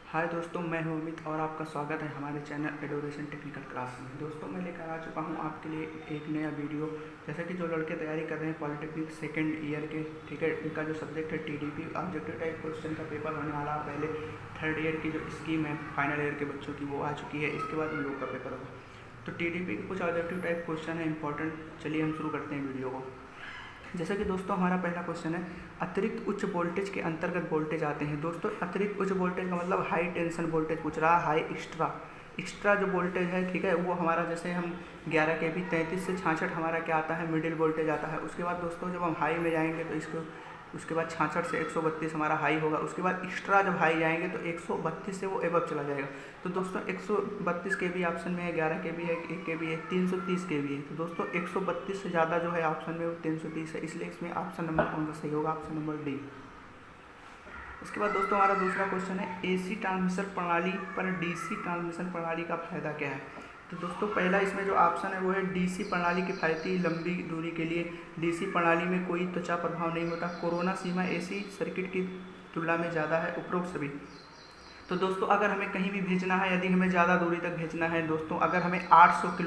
हाय दोस्तों, मैं हूं अमित और आपका स्वागत है हमारे चैनल एडोरेशन टेक्निकल क्लास में। दोस्तों, मैं लेकर आ चुका हूं आपके लिए एक नया वीडियो। जैसा कि जो लड़के तैयारी कर रहे हैं पॉलिटेक्निक सेकंड ईयर के, ठीक है, इनका जो सब्जेक्ट है टीडीपी ऑब्जेक्टिव टाइप क्वेश्चन का पेपर होने वाला है। पहले थर्ड ईयर की जो स्कीम है फाइनल ईयर के बच्चों की वो आ चुकी है, इसके बाद उन लोग का पेपर होगा। तो टीडीपी के कुछ ऑब्जेक्टिव टाइप क्वेश्चन है इंपॉर्टेंट। चलिए हम शुरू करते हैं वीडियो को। जैसा कि दोस्तों हमारा पहला क्वेश्चन है, अतिरिक्त उच्च वोल्टेज के अंतर्गत वोल्टेज आते हैं। दोस्तों, अतिरिक्त उच्च वोल्टेज का मतलब हाई टेंशन वोल्टेज पूछ रहा है, हाई एक्स्ट्रा जो वोल्टेज है, ठीक है, वो हमारा जैसे हम 11 के भी 33 से 66 हमारा क्या आता है, मिडिल वोल्टेज आता है। उसके बाद दोस्तों जब हम हाई में जाएंगे तो इसको उसके बाद 66 से 132 हमारा हाई होगा। उसके बाद एक्स्ट्रा जब हाई जाएंगे तो 132 से वो एबव चला जाएगा। तो दोस्तों 132 के भी ऑप्शन में है, 11 के भी है, 1 के भी है, 330 के भी है। तो दोस्तों 132 से ज़्यादा जो है ऑप्शन में वो 330 है, इसलिए इसमें ऑप्शन नंबर कौन सा सही होगा, ऑप्शन नंबर डी। उसके बाद दोस्तों हमारा दूसरा क्वेश्चन है, एसी ट्रांसमिशन प्रणाली पर डीसी ट्रांसमिशन प्रणाली का फायदा क्या है। तो दोस्तों पहला इसमें जो ऑप्शन है वो है डीसी प्रणाली किफ़ायती लंबी दूरी के लिए। डीसी प्रणाली में कोई त्वचा प्रभाव नहीं होता। कोरोना सीमा एसी सर्किट की तुलना में ज़्यादा है। उपरोक्त सभी। तो दोस्तों अगर हमें कहीं भी भेजना है, यदि हमें ज़्यादा दूरी तक भेजना है दोस्तों, अगर हमें 800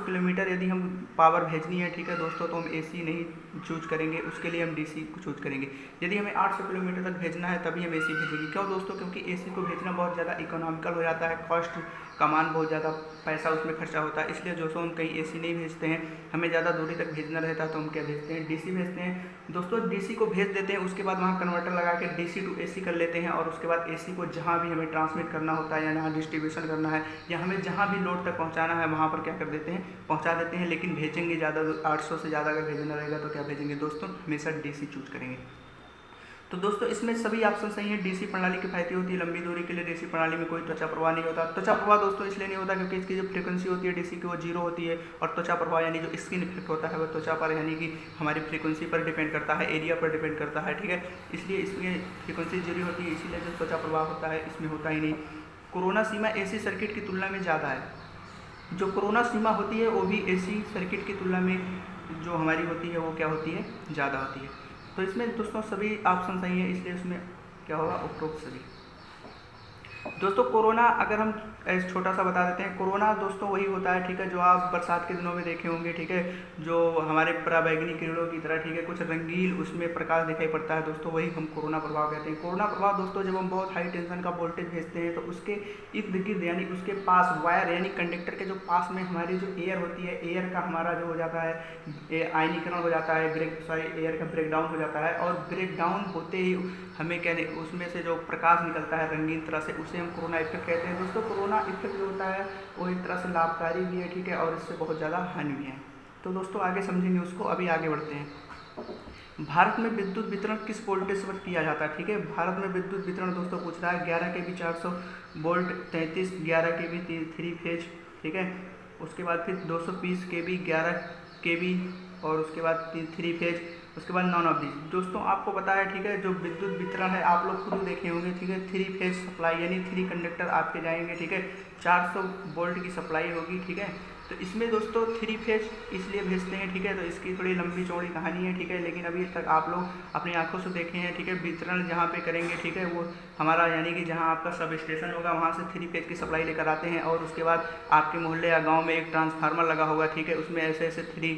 किलोमीटर यदि हम पावर भेजनी है, ठीक है दोस्तों, तो हम एसी नहीं चूज करेंगे, उसके लिए हम डीसी को चूज करेंगे। यदि हमें 800 किलोमीटर तक भेजना है तभी हम एसी भेजेंगे। क्यों दोस्तों? क्योंकि एसी को भेजना बहुत ज़्यादा इकोनॉमिकल हो जाता है, कॉस्ट कमान बहुत ज़्यादा पैसा उसमें खर्चा होता है, इसलिए जो सो हम कहीं एसी नहीं भेजते हैं। हमें ज़्यादा दूरी तक भेजना रहता है तो हम क्या भेजते हैं, डीसी भेजते हैं। दोस्तों डीसी को भेज देते हैं, उसके बाद वहाँ कन्वर्टर लगा के डीसी टू एसी कर लेते हैं, और उसके बाद एसी को जहाँ भी हमें ट्रांसमिट करना होता है या जहाँ डिस्ट्रीब्यूशन करना है या हमें जहाँ भी लोड तक पहुँचाना है वहाँ पर क्या कर देते हैं, पहुँचा देते हैं। लेकिन भेजेंगे ज़्यादा, 800 से ज़्यादा अगर भेजना रहेगा तो क्या भेजेंगे दोस्तों, हमेशा डीसी चूज करेंगे। तो दोस्तों इसमें सभी ऑप्शन सही हैं। डीसी प्रणाली किफ़ायती होती है लंबी दूरी के लिए। डीसी प्रणाली में कोई त्वचा प्रभाव नहीं होता। त्वचा प्रभाव दोस्तों इसलिए नहीं होता क्योंकि इसकी जो फ्रीक्वेंसी होती है डीसी की वो 0 होती है, और त्वचा प्रभाव यानी जो स्किन इफेक्ट होता है वो त्वचा पर यानी कि हमारी फ्रीक्वेंसी पर डिपेंड करता है, एरिया पर डिपेंड करता है, ठीक है। इसलिए इसमें फ्रीक्वेंसी 0 होती है, इसीलिए जो त्वचा प्रभाव होता है इसमें होता ही नहीं। कोरोना सीमा एसी सर्किट की तुलना में ज़्यादा है। जो कोरोना सीमा होती है वो भी एसी सर्किट की तुलना में जो हमारी होती है वो क्या होती है, ज़्यादा होती है। तो इसमें दोस्तों सभी ऑप्शन सही है, इसलिए इसमें क्या होगा, उपरोक्त सभी। दोस्तों कोरोना अगर हम छोटा सा बता देते हैं, कोरोना दोस्तों वही होता है, ठीक है, जो आप बरसात के दिनों में देखे होंगे, ठीक है, जो हमारे पराबैंगनी किरणों की तरह, ठीक है, कुछ रंगील उसमें प्रकाश दिखाई पड़ता है दोस्तों, वही हम कोरोना प्रभाव कहते हैं। कोरोना प्रभाव दोस्तों जब हम बहुत हाई टेंशन का वोल्टेज भेजते हैं तो उसके इर्द गिर्द यानी उसके पास वायर यानी कंडक्टर के जो पास में हमारी जो एयर होती है, एयर का हमारा जो हो जाता है आयनीकरण हो जाता है, एयर का ब्रेकडाउन हो जाता है, और ब्रेकडाउन होते ही हमें क्या उसमें से जो प्रकाश निकलता है रंगीन तरह से, उसे हम कोरोना इफेक्ट कहते हैं। दोस्तों कोरोना इफेक्ट जो होता है वो एक तरह से लाभकारी भी है, ठीक है, और इससे बहुत ज़्यादा हानि भी है। तो दोस्तों आगे समझेंगे उसको, अभी आगे बढ़ते हैं। भारत में विद्युत वितरण किस वोल्टेज पर किया जाता है, ठीक है। भारत में विद्युत वितरण दोस्तों पूछ रहा है 11 के भी 400 वोल्ट, 33 11 के भी 3 फेज, ठीक है। उसके बाद फिर 220 के भी 11 के भी, और उसके बाद 3 फेज, उसके बाद नॉन ऑफ दीज। दोस्तों आपको पता है, ठीक है, जो विद्युत वितरण है आप लोग खुद देखे होंगे, ठीक है, 3 फेज सप्लाई यानी 3 कंडक्टर आपके जाएंगे, ठीक है, 400 वोल्ट की सप्लाई होगी, ठीक है। तो इसमें दोस्तों 3 फेज इसलिए भेजते हैं, ठीक है, तो इसकी थोड़ी लंबी चौड़ी कहानी है, ठीक है, लेकिन अभी तक आप लोग अपनी आंखों से देखे हैं, ठीक है। वितरण जहाँ पे करेंगे, ठीक है, वो हमारा यानी कि जहाँ आपका सब स्टेशन होगा वहाँ से 3 फेज की सप्लाई लेकर आते हैं, और उसके बाद आपके मोहल्ले या गाँव में एक ट्रांसफार्मर लगा होगा, ठीक है, उसमें ऐसे ऐसे 3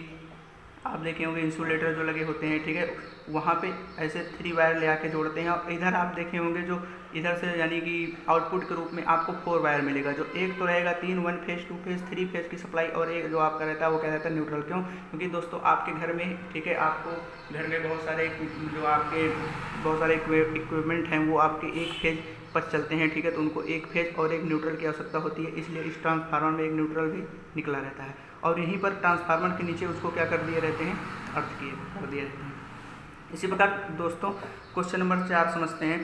आप देखे होंगे इंसुलेटर जो लगे होते हैं, ठीक है, वहाँ पे ऐसे 3 वायर ले आके जोड़ते हैं, और इधर आप देखे होंगे जो इधर से यानी कि आउटपुट के रूप में आपको 4 वायर मिलेगा, जो एक तो रहेगा 3 1 फेज 2 फेज 3 फेज की सप्लाई, और एक जो आपका रहता है वो क्या रहता है, न्यूट्रल। क्यों? क्योंकि दोस्तों आपके घर में, ठीक है, आपको घर में बहुत सारे इक्विपमेंट हैं वो आपके एक फेज पर चलते हैं, ठीक है, तो उनको एक फेज और एक न्यूट्रल की आवश्यकता होती है, इसलिए इस ट्रांसफार्मर में एक न्यूट्रल भी निकला रहता है, और यहीं पर ट्रांसफार्मर के नीचे उसको क्या कर दिए रहते हैं, अर्थ किए कर दिए रहते हैं। इसी प्रकार दोस्तों क्वेश्चन नंबर 4 समझते हैं,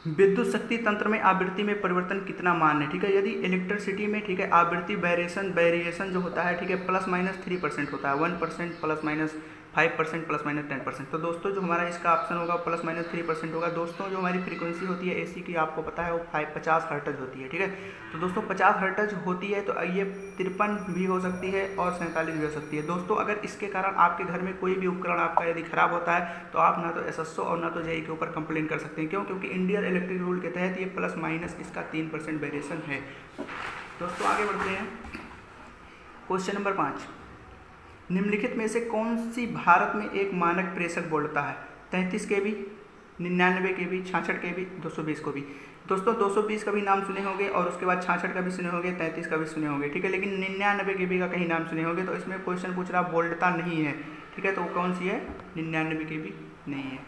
विद्युत शक्ति तंत्र में आवृत्ति में परिवर्तन कितना मान्य है, ठीक है। यदि इलेक्ट्रिसिटी में, ठीक है, आवृत्ति वेरिएशन जो होता है, ठीक है, ±3% होता है, 1% ±5 5% प्लस माइनस 10%। तो दोस्तों जो हमारा इसका ऑप्शन होगा प्लस माइनस 3% होगा। दोस्तों जो हमारी फ्रीक्वेंसी होती है AC की आपको पता है वो 50 हर्ट्ज होती है, ठीक है। तो दोस्तों 50 हर्ट्ज होती है तो ये 53 भी हो सकती है और 47 भी हो सकती है। दोस्तों अगर इसके कारण आपके घर में कोई भी उपकरण आपका यदि खराब होता है तो आप ना तो SSO और ना तो JEE के ऊपर कंप्लेन कर सकते हैं। क्यों? क्योंकि इंडियन इलेक्ट्रिक रूल के तहत ये प्लस माइनस इसका 3% वेरिएशन है। दोस्तों आगे बढ़ते हैं। क्वेश्चन नंबर 5, निम्नलिखित में से कौन सी भारत में एक मानक प्रेषक बोल्टता है? 33 kV, 99 kV, 66 kV, 220 को भी। दोस्तों 220 का भी नाम सुने होंगे और उसके बाद 66 का भी सुने होंगे, 33 का भी सुने होंगे, ठीक है। लेकिन 99 kV का कहीं नाम सुने होंगे। तो इसमें क्वेश्चन पूछ रहा बोल्टता नहीं है, ठीक है। तो वो कौन सी है? 99 kV नहीं है।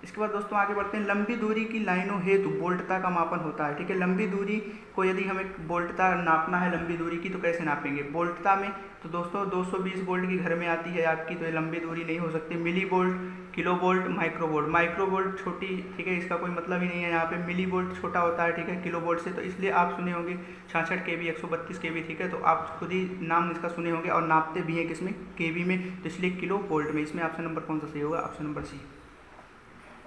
इसके बाद दोस्तों आगे बढ़ते हैं। लंबी दूरी की लाइनों हेतु बोल्टता का मापन होता है, ठीक है। लंबी दूरी को यदि हमें बोल्टता नापना है लंबी दूरी की तो कैसे नापेंगे? बोल्टता में तो दोस्तों 220 वोल्ट की घर में आती है आपकी, तो ये लंबी दूरी नहीं हो सकती। Millivolt, kilovolt, microvolt. Microvolt छोटी, ठीक है, इसका कोई मतलब ही नहीं है। यहाँ पे मिली वोल्ट छोटा होता है, ठीक है, किलो वोल्ट से। तो इसलिए आप सुने होंगे 66 kV, 132 kV, ठीक है। तो आप खुद ही नाम इसका सुने होंगे और नापते भी हैं किसमें? kV में, तो इसलिए किलो वोल्ट में। इसमें ऑप्शन नंबर कौन सा सही होगा? Option number C.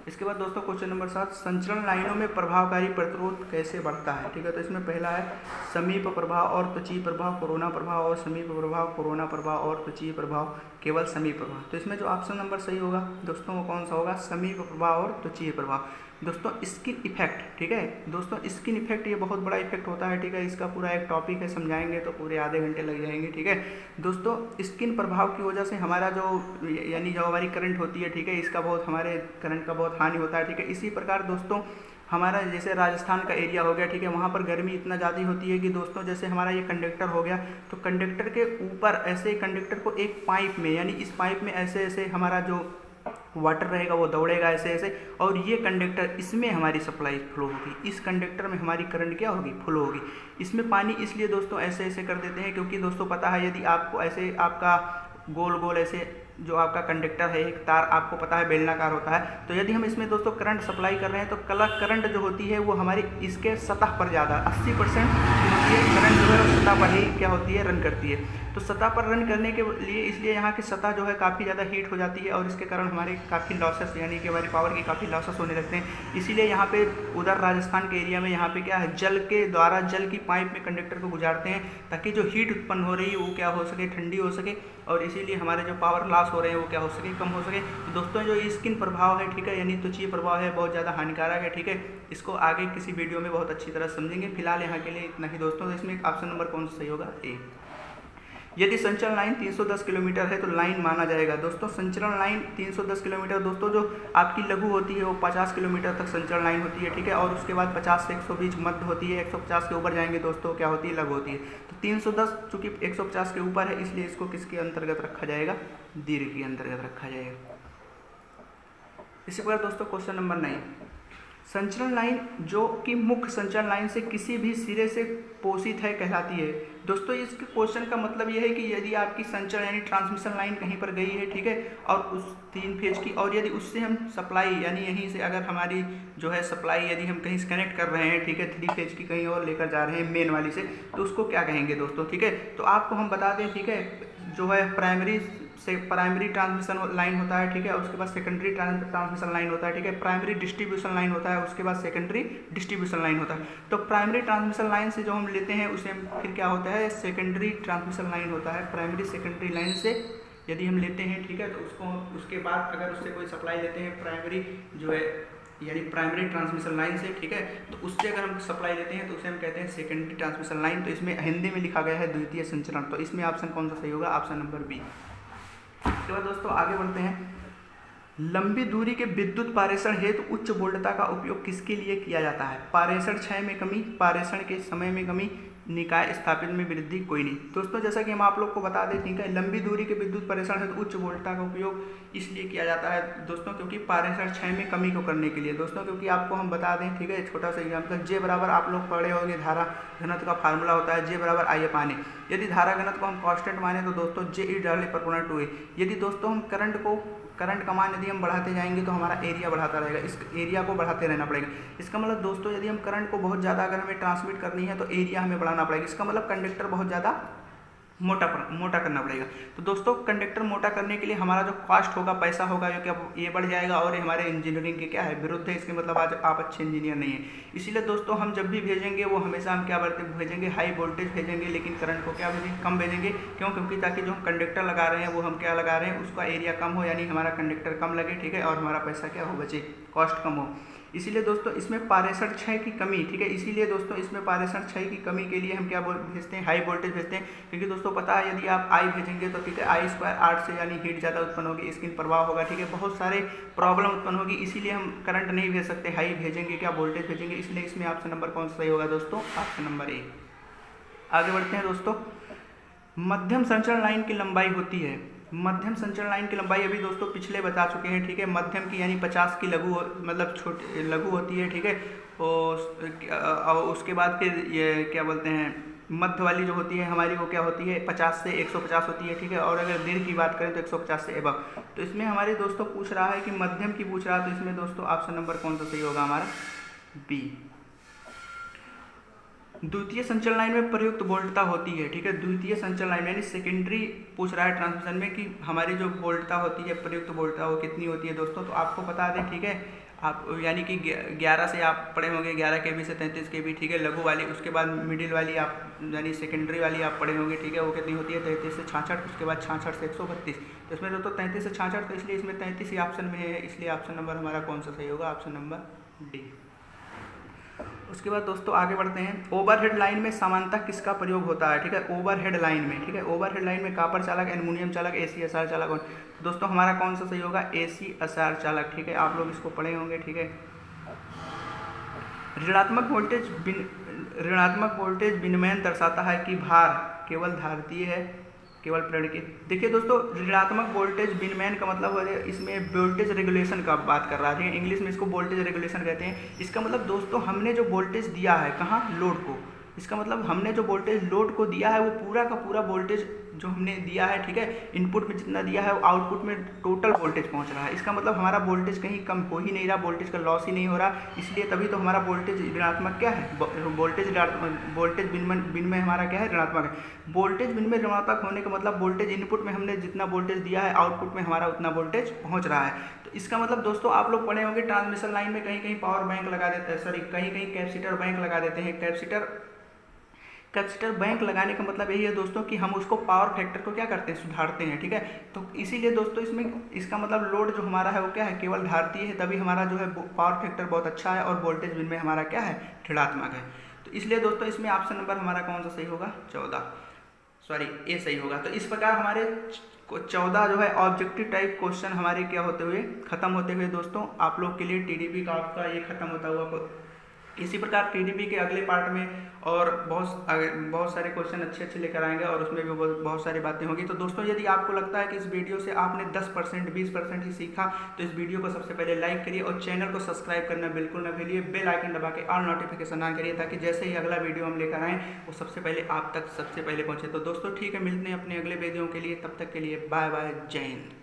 इसके बाद दोस्तों क्वेश्चन नंबर 7, संचरण लाइनों में प्रभावकारी प्रतिरोध कैसे बढ़ता है? ठीक है। तो इसमें पहला है समीप प्रभाव और त्वचीय प्रभाव, कोरोना प्रभाव और समीप प्रभाव, कोरोना प्रभाव और त्वचीय प्रभाव, केवल समीप प्रभाव। तो इसमें जो ऑप्शन नंबर सही होगा दोस्तों वो कौन सा होगा? समीप प्रभाव और त्वचीय प्रभाव। दोस्तों स्किन इफेक्ट, ठीक है दोस्तों, स्किन इफेक्ट ये बहुत बड़ा इफेक्ट होता है, ठीक है। इसका पूरा एक टॉपिक है, समझाएंगे तो पूरे आधे घंटे लग जाएंगे, ठीक है। दोस्तों स्किन प्रभाव की वजह से हमारा जो यानी जो हमारी करंट होती है, ठीक है, इसका बहुत हमारे करंट का बहुत हानि होता है, ठीक है। इसी प्रकार दोस्तों हमारा जैसे राजस्थान का एरिया हो गया, ठीक है, वहाँ पर गर्मी इतना ज़्यादा होती है कि दोस्तों जैसे हमारा ये कंडक्टर हो गया, तो कंडक्टर के ऊपर ऐसे कंडक्टर को एक पाइप में, यानी इस पाइप में ऐसे ऐसे हमारा जो वाटर रहेगा वो दौड़ेगा ऐसे ऐसे, और ये कंडक्टर, इसमें हमारी सप्लाई फ्लो होगी, इस कंडक्टर में हमारी करंट क्या होगी? फ्लो होगी। इसमें पानी इसलिए दोस्तों ऐसे ऐसे कर देते हैं क्योंकि दोस्तों पता है यदि आपको ऐसे आपका गोल गोल ऐसे जो आपका कंडक्टर है, एक तार आपको पता है बेलनाकार होता है, तो यदि हम इसमें दोस्तों करंट सप्लाई कर रहे हैं तो करंट जो होती है वो हमारी इसके सतह पर ज़्यादा 80% होती है करंट जो है वो सतह पर ही क्या होती है? रन करती है। तो सतह पर रन करने के लिए इसलिए यहाँ की सतह जो है काफ़ी ज़्यादा हीट हो जाती है और इसके कारण हमारे काफ़ी लॉसेस, यानी कि हमारी पावर की काफ़ी लॉसेस होने लगते हैं। इसीलिए यहाँ पे उधर राजस्थान के एरिया में यहाँ पे क्या है? जल के द्वारा, जल की पाइप में कंडक्टर को गुजारते हैं ताकि जो हीट उत्पन्न हो रही है वो क्या हो सके? ठंडी हो सके, और इसीलिए हमारे जो पावर लॉस हो रहे हैं वो क्या हो सके? कम हो सके। तो दोस्तों जो स्किन प्रभाव है, ठीक है, यानी त्वचीय प्रभाव है, बहुत ज़्यादा हानिकारक है, ठीक है। इसको आगे किसी वीडियो में बहुत अच्छी तरह समझेंगे। फिलहाल यहाँ के लिए इतना ही दोस्तों। तो इसमें ऑप्शन नंबर कौन सा सही होगा? ए। यदि संचरण लाइन 310 किलोमीटर है तो लाइन माना जाएगा। दोस्तों संचरण लाइन 310 किलोमीटर, दोस्तों जो आपकी लघु होती है वो 50 किलोमीटर तक संचरण लाइन होती है, ठीक है, और उसके बाद 50 से 120 मध्य होती है, 150 के ऊपर जाएंगे दोस्तों क्या होती है? लघु होती है। तो 310 चूँकि 150 के ऊपर है इसलिए इसको किसके अंतर्गत रखा जाएगा? दीर्घ के अंतर्गत रखा जाएगा। इसी प्रकार दोस्तों क्वेश्चन नंबर 9, संचरण लाइन जो कि मुख्य संचरण लाइन से किसी भी सिरे से पोषित है कहलाती है। दोस्तों इस क्वेश्चन का मतलब यह है कि यदि आपकी संचरण यानी ट्रांसमिशन लाइन कहीं पर गई है, ठीक है, और उस 3 फेज की, और यदि उससे हम सप्लाई यानी यहीं से अगर हमारी जो है सप्लाई यदि हम कहीं से कनेक्ट कर रहे हैं, ठीक है, 3 फेज की कहीं और लेकर जा रहे हैं मेन वाली से, तो उसको क्या कहेंगे दोस्तों? ठीक है, तो आपको हम बता दें, ठीक है, जो है प्राइमरी ट्रांसमिशन लाइन होता है, ठीक है, उसके बाद सेकेंडरी ट्रांसमिशन लाइन होता है, ठीक है, प्राइमरी डिस्ट्रीब्यूशन लाइन होता है, उसके बाद सेकेंडरी डिस्ट्रीब्यूशन लाइन होता है। तो प्राइमरी ट्रांसमिशन लाइन से जो हम लेते हैं उसे फिर क्या होता है? सेकेंडरी ट्रांसमिशन लाइन होता है। प्राइमरी सेकेंडरी लाइन से यदि हम लेते हैं, ठीक है, तो उसको उसके बाद अगर उससे कोई सप्लाई लेते हैं प्राइमरी जो है यानी प्राइमरी ट्रांसमिशन लाइन से, ठीक है, तो उससे अगर हम सप्लाई लेते हैं तो उसे हम कहते हैं सेकेंडरी ट्रांसमिशन लाइन। तो इसमें हिंदी में लिखा गया है द्वितीय संचरण, तो इसमें ऑप्शन कौन सा सही होगा? Option number B. इसके बाद दोस्तों आगे बढ़ते हैं। लंबी दूरी के विद्युत पारेषण हेतु उच्च वोल्टता का उपयोग किसके लिए किया जाता है? पारेषण क्षय में कमी, पारेषण के समय में कमी, निकाय स्थापित में वृद्धि, कोई नहीं। दोस्तों जैसा कि हम आप लोग को बता दें, ठीक है, लंबी दूरी के विद्युत पारेषण हेतु उच्च वोल्टता का उपयोग इसलिए किया जाता है दोस्तों क्योंकि पारेषण क्षय में कमी को करने के लिए। दोस्तों क्योंकि आपको हम बता दें, ठीक है, छोटा सा एग्जाम्पल, जे बराबर आप लोग पढ़े होंगे धारा घनत्व का फार्मूला होता है, जे बराबर आई एफ आने। यदि धारा घनत्व को हम कांस्टेंट माने तो दोस्तों जे ई डाले पर 2a। यदि दोस्तों हम करंट का मान यदि हम बढ़ाते जाएंगे तो हमारा एरिया बढ़ाता रहेगा, इस एरिया को बढ़ाते रहना पड़ेगा। इसका मतलब दोस्तों यदि हम करंट को बहुत ज़्यादा अगर हमें ट्रांसमिट करनी है तो एरिया हमें बढ़ाना पड़ेगा। इसका मतलब कंडक्टर बहुत ज़्यादा मोटा करना पड़ेगा। तो दोस्तों कंडक्टर मोटा करने के लिए हमारा जो कॉस्ट होगा, पैसा होगा, जो कि ये बढ़ जाएगा और ये हमारे इंजीनियरिंग के क्या है विरुद्ध है। इसके मतलब आज आप अच्छे इंजीनियर नहीं हैं। इसीलिए दोस्तों हम जब भी भेजेंगे वो हमेशा हम क्या भेजेंगे, हाई वोल्टेज भेजेंगे, लेकिन करंट को क्या भेजेंगे, कम भेजेंगे। क्यों? क्योंकि ताकि जो हम कंडक्टर लगा रहे हैं वो हम क्या लगा रहे हैं, उसका एरिया कम हो, यानी हमारा कंडक्टर कम लगे, ठीक है, और हमारा पैसा क्या हो, बचे, कॉस्ट कम हो। इसीलिए दोस्तों इसमें पारेषण क्षय की कमी, ठीक है, इसीलिए दोस्तों इसमें पारेषण क्षय की कमी के लिए हम क्या भेजते हैं, हाई वोल्टेज भेजते हैं। क्योंकि दोस्तों पता है यदि आप आई भेजेंगे तो ठीक है, आई स्क्वायर 8 से यानी हीट ज़्यादा उत्पन्न होगी, स्किन प्रभाव होगा, ठीक है, बहुत सारे प्रॉब्लम उत्पन्न होगी। इसीलिए हम करंट नहीं भेज सकते, हाई भेजेंगे, क्या वोल्टेज भेजेंगे। इसलिए इसमें ऑप्शन नंबर कौन सा सही होगा दोस्तों, ऑप्शन नंबर ए। आगे बढ़ते हैं दोस्तों। मध्यम संचरण लाइन की लंबाई होती है, मध्यम संचरण लाइन की लंबाई अभी दोस्तों पिछले बता चुके हैं, ठीक है। मध्यम की यानी 50 की लघु मतलब छोटी लघु होती है, ठीक है। और उसके बाद फिर ये क्या बोलते हैं, मध्य वाली जो होती है हमारी वो क्या होती है, 50 से 150 होती है, ठीक है। और अगर दीर्घ की बात करें तो 150 से एबव। तो इसमें हमारे दोस्तों पूछ रहा है कि मध्यम की पूछ रहा है, तो इसमें दोस्तों ऑप्शन नंबर कौन सा सही होगा हमारा, बी। द्वितीय संचरण लाइन में प्रयुक्त वोल्टता होती है, ठीक है। द्वितीय संचरण लाइन यानी सेकेंडरी पूछ रहा है ट्रांसमिशन में कि हमारी जो वोल्टता होती है, प्रयुक्त वोल्टता वो कितनी होती है दोस्तों। तो आपको बता दें, ठीक है, आप यानी कि 11 से आप पढ़े होंगे, 11 kV से 33 kV, ठीक है, लघु वाली। उसके बाद मिडिल वाली आप यानी सेकेंडरी वाली आप पढ़े होंगे, ठीक है, वो कितनी होती है, 33 से 66। उसके बाद 66 से 132। तो इसमें दोस्तों 33 से 66, तो इसलिए इसमें 33 ही ऑप्शन में है, इसलिए ऑप्शन नंबर हमारा कौन सा सही होगा, ऑप्शन नंबर डी। उसके बाद दोस्तों आगे बढ़ते हैं। ओवरहेड लाइन में सामान्यतः किसका प्रयोग होता है, ठीक है, ओवरहेड लाइन में, ठीक है। ओवरहेड लाइन में कॉपर चालक, एल्युमिनियम चालक, ACSR चालक। दोस्तों हमारा कौन सा सही होगा, ACSR चालक, ठीक है, आप लोग इसको पढ़े होंगे, ठीक है। ऋणात्मक वोल्टेज विनिमयन दर्शाता है कि भार केवल धारितीय है, केवल प्रेरण की। देखिए दोस्तों ऋणात्मक वोल्टेज विनिमयन का मतलब है, इसमें वोल्टेज रेगुलेशन का बात कर रहा है, इंग्लिश में इसको वोल्टेज रेगुलेशन कहते हैं। इसका मतलब दोस्तों हमने जो वोल्टेज दिया है, कहाँ, लोड को, इसका मतलब हमने जो वोल्टेज लोड को दिया है वो पूरा का पूरा वोल्टेज जो हमने दिया है, ठीक है, इनपुट में जितना दिया है वो आउटपुट में टोटल वोल्टेज पहुंच रहा है। इसका मतलब हमारा वोल्टेज कहीं कम हो ही नहीं रहा, वोल्टेज का लॉस ही नहीं हो रहा। इसलिए तभी तो हमारा वोल्टेज ऋणात्मक क्या है, वोल्टेज विनिमय हमारा क्या है, ऋणात्मक है। वोल्टेज विनिमय ऋणात्मक होने का मतलब वोल्टेज इनपुट में हमने जितना वोल्टेज दिया है आउटपुट में हमारा उतना वोल्टेज पहुँच रहा है। तो इसका मतलब दोस्तों आप लोग पढ़े होंगे ट्रांसमिशन लाइन में कहीं कहीं पावर बैंक लगा देते हैं, सॉरी कहीं कहीं कैपेसिटर बैंक लगा देते हैं। कैपेसिटर बैंक लगाने का मतलब यही है दोस्तों कि हम उसको पावर फैक्टर को क्या करते हैं, सुधारते हैं, ठीक है। तो इसीलिए दोस्तों इसमें इसका मतलब लोड जो हमारा है वो क्या है, केवल धारितीय है, तभी हमारा जो है पावर फैक्टर बहुत अच्छा है और वोल्टेज विनिमय हमारा क्या है, ऋणात्मक है। तो इसलिए दोस्तों इसमें ऑप्शन नंबर हमारा कौन सा सही होगा, 14, सॉरी ए सही होगा। तो इस प्रकार हमारे 14 जो है ऑब्जेक्टिव टाइप क्वेश्चन हमारे क्या होते हुए खत्म होते हुए दोस्तों आप लोग के लिए टीडीपी का आपका ये खत्म होता हुआ। इसी प्रकार टीडीपी के अगले पार्ट में और बहुत सारे क्वेश्चन अच्छे लेकर आएंगे और उसमें भी बहुत सारी बातें होंगी। तो दोस्तों यदि आपको लगता है कि इस वीडियो से आपने 10% 20% ही सीखा तो इस वीडियो को सबसे पहले लाइक करिए और चैनल को सब्सक्राइब करना बिल्कुल न भूलिए। बेल आइकन दबा के ऑल नोटिफिकेशन ऑन करिए ताकि जैसे ही अगला वीडियो हम लेकर आएँ वो सबसे पहले आप तक सबसे पहले पहुँचे। तो दोस्तों ठीक है, मिलते हैं अपने अगले वीडियो के लिए, तब तक के लिए बाय बाय, जय हिंद।